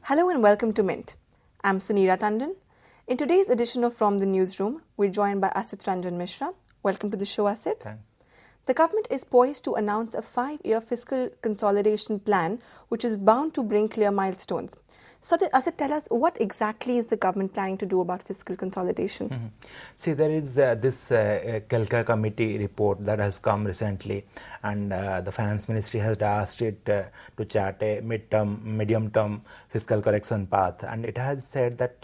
Hello and welcome to Mint. I'm Suneera Tandon. In today's edition of From the Newsroom, we're joined by Asit, Ranjan, Mishra. Welcome to the show, Asit. Thanks. The government is poised to announce a 5-year fiscal consolidation plan, which is bound to bring clear milestones. So, Asit, tell us what exactly is the government planning to do about fiscal consolidation? See, there is this Kelkar committee report that has come recently, and the finance ministry has asked it to chart a medium-term fiscal correction path, and it has said that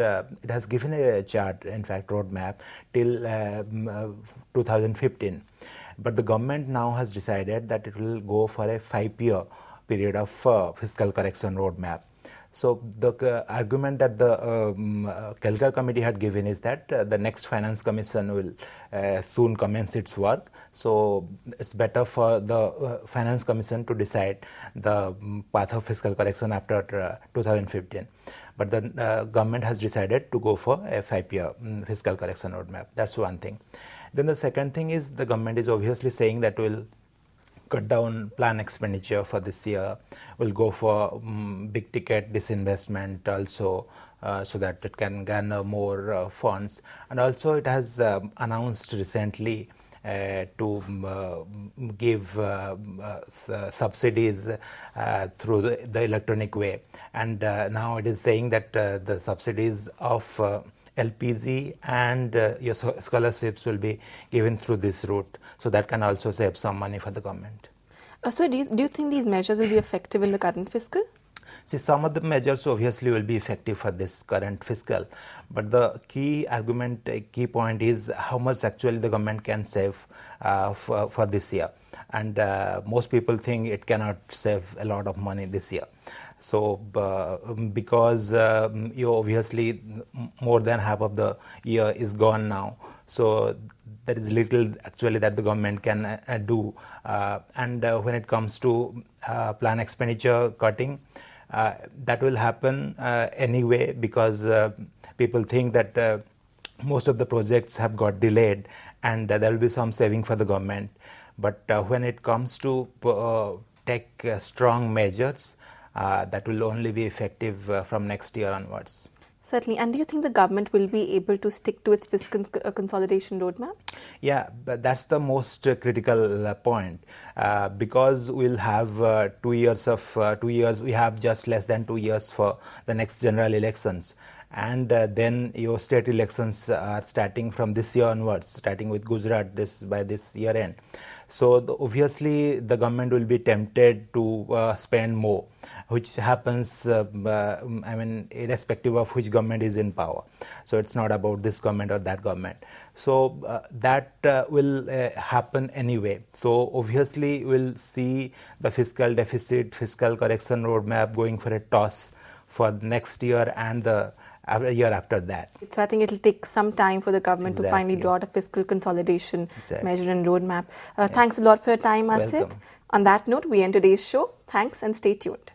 it has given a chart, in fact, roadmap till 2015. But the government now has decided that it will go for a 5-year period of fiscal correction roadmap. So the argument that the Kelkar committee had given is that the next finance commission will soon commence its work. So it's better for the finance commission to decide the path of fiscal correction after 2015. But the government has decided to go for a 5-year fiscal correction roadmap. That's one thing. Then the second thing is the government is obviously saying that will cut down plan expenditure for this year, will go for big ticket disinvestment also, so that it can garner more funds. And also it has announced recently to give subsidies through the electronic way. And now it is saying that the subsidies of LPG and your scholarships will be given through this route. So that can also save some money for the government. So do you think these measures will be effective in the current fiscal? See, some of the measures obviously will be effective for this current fiscal, but the key argument, key point is how much actually the government can save for this year. And most people think it cannot save a lot of money this year. So because you obviously more than half of the year is gone now, so there is little actually that the government can do. And when it comes to plan expenditure cutting, that will happen anyway, because people think that most of the projects have got delayed and there will be some saving for the government. But when it comes to take strong measures, that will only be effective from next year onwards. Certainly. And do you think the government will be able to stick to its fiscal consolidation roadmap? Yeah, but that's the most critical point, because we'll have 2 years of 2 years. We have just less than 2 years for the next general elections. And then your state elections are starting from this year onwards, starting with Gujarat by this year end. So obviously the government will be tempted to spend more, which happens, irrespective of which government is in power. So it's not about this government or that government. So that will happen anyway. So obviously we'll see the fiscal deficit, fiscal correction roadmap going for a toss for next year and the year after that. So I think it will take some time for the government to finally draw out a fiscal consolidation measure and roadmap. Thanks a lot for your time, Asit. On that note, we end today's show. Thanks and stay tuned.